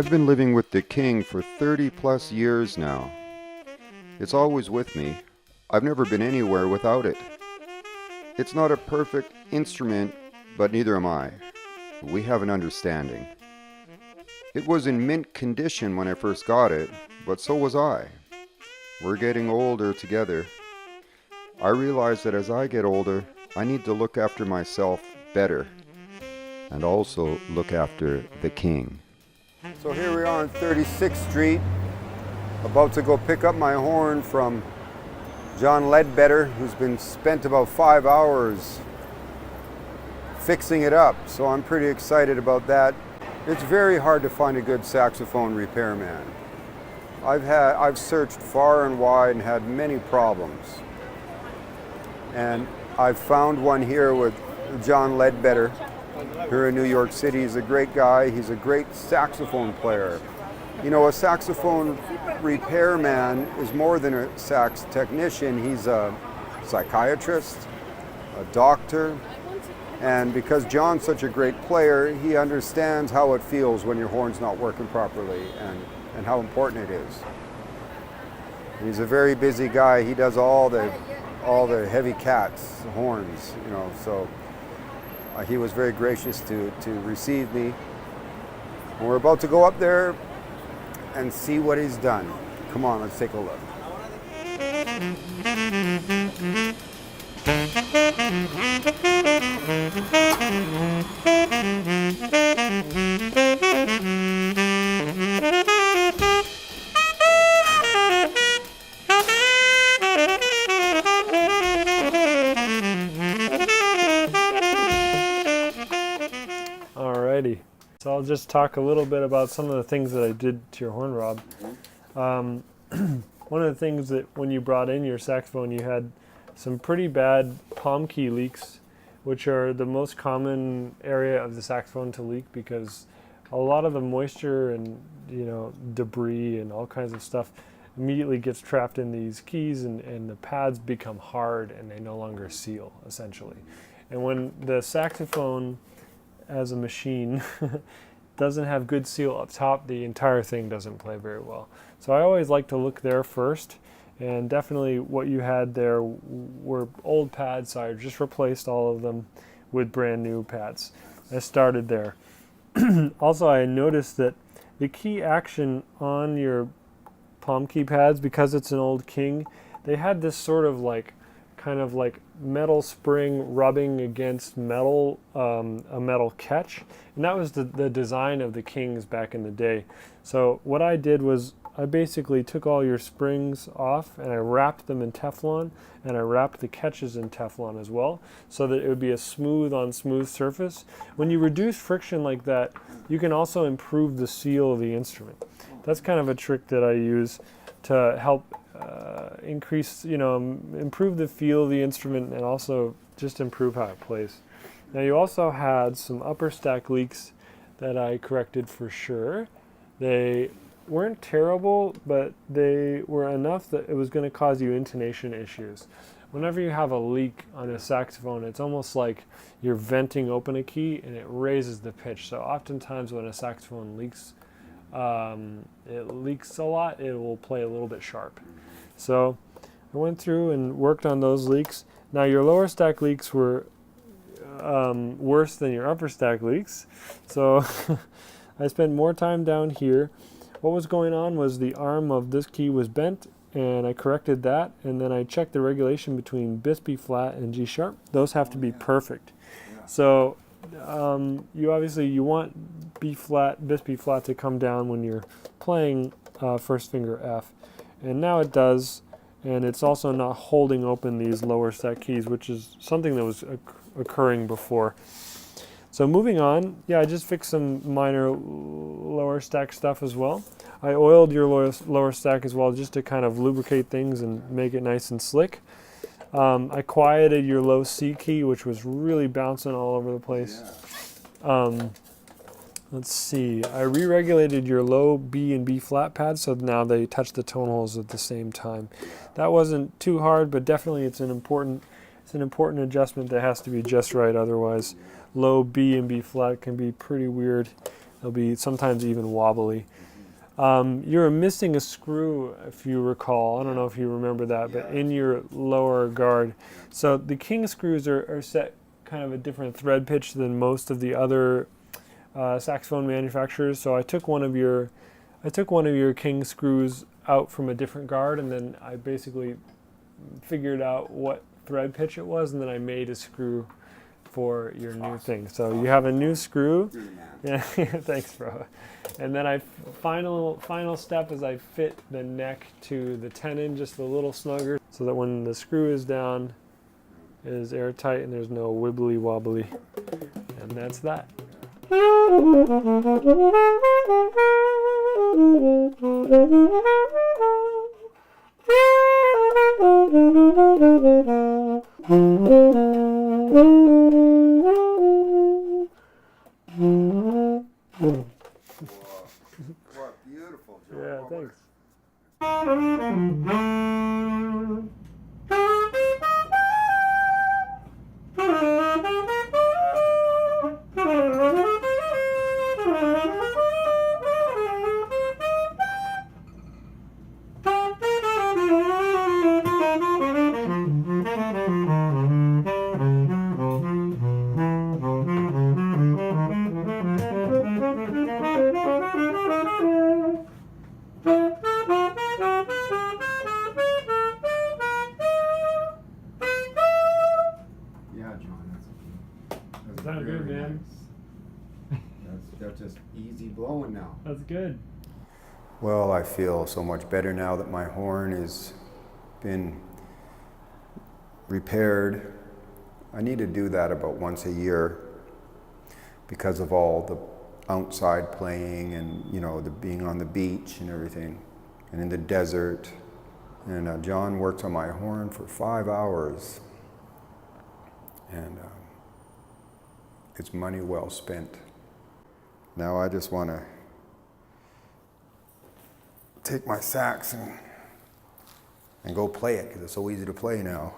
I've been living with the King for 30 plus years now. It's always with me. I've never been anywhere without it. It's not a perfect instrument, but neither am I. We have an understanding. It was in mint condition when I first got it, but so was I. We're getting older together. I realize that as I get older, I need to look after myself better, and also look after the King. So here we are on 36th Street, about to go pick up my horn from John Ledbetter, who's been spent about 5 hours fixing it up. So I'm pretty excited about that. It's very hard to find a good saxophone repairman. I've searched far and wide and had many problems. And I've found one here with John Ledbetter here in New York City. He's a great guy. He's a great saxophone player. You know, a saxophone repairman is more than a sax technician. He's a psychiatrist, a doctor, and because John's such a great player, he understands how it feels when your horn's not working properly and how important it is. He's a very busy guy. He does all the heavy cats, horns, you know, so he was very gracious to receive me. And we're about to go up there and see what he's done. Come on, let's take a look. Alrighty, so I'll just talk a little bit about some of the things that I did to your horn, Rob. One of the things that when you brought in your saxophone, you had some pretty bad palm key leaks, which are the most common area of the saxophone to leak because a lot of the moisture and debris and all kinds of stuff immediately gets trapped in these keys, and the pads become hard and they no longer seal, essentially. And when the saxophone as a machine doesn't have good seal up top, the entire thing doesn't play very well. So I always like to look there first, and definitely what you had there were old pads, so I just replaced all of them with brand new pads. I started there. Also, I noticed that the key action on your palm key pads, because it's an old King, they had this sort of kind of like metal spring rubbing against metal, a metal catch, and that was the design of the Kings back in the day. So what I did was I basically took all your springs off and I wrapped them in Teflon, and I wrapped the catches in Teflon as well, so that it would be a smooth on smooth surface. When you reduce friction like that, you can also improve the seal of the instrument. That's kind of a trick that I use to help improve the feel of the instrument and also just improve how it plays. Now you also had some upper stack leaks that I corrected for sure. They weren't terrible, but they were enough that it was going to cause you intonation issues. Whenever you have a leak on a saxophone, it's almost like you're venting open a key and it raises the pitch. So oftentimes when a saxophone leaks, it leaks a lot, it will play a little bit sharp. So I went through and worked on those leaks. Now your lower stack leaks were worse than your upper stack leaks, so I spent more time down here. What was going on was the arm of this key was bent, and I corrected that, and then I checked the regulation between B flat and G sharp. Those have to be perfect. So you want B flat to come down when you're playing first finger F, and now it does, and it's also not holding open these lower stack keys, which is something that was occurring before. So moving on, I just fixed some minor lower stack stuff as well. I oiled your lower stack as well, just to kind of lubricate things and make it nice and slick. I quieted your low C key, which was really bouncing all over the place. Let's see, I re-regulated your low B and B flat pads, so now they touch the tone holes at the same time. That wasn't too hard, but definitely it's an important adjustment that has to be just right. Otherwise, low B and B flat can be pretty weird. They'll be sometimes even wobbly. You're missing a screw, if you recall. I don't know if you remember that, but in your lower guard. So the king screws are set kind of a different thread pitch than most of the other saxophone manufacturers. So I took one of your king screws out from a different guard, and then I basically figured out what thread pitch it was, and then I made a screw for your new thing. So you have a new screw. Yeah, thanks, bro. And then final step is I fit the neck to the tenon just a little snugger, so that when the screw is down, it is airtight and there's no wibbly wobbly. And that's that. What beautiful, Joe. Yeah, thanks. Yeah, John, that's Sound good, very man. nice. That's just easy blowing now. That's good. Well, I feel so much better now that my horn has been repaired. I need to do that about once a year because of all the outside playing and, you know, the being on the beach and everything and in the desert. And John worked on my horn for 5 hours. And it's money well spent. Now I just want to take my sax and go play it because it's so easy to play now.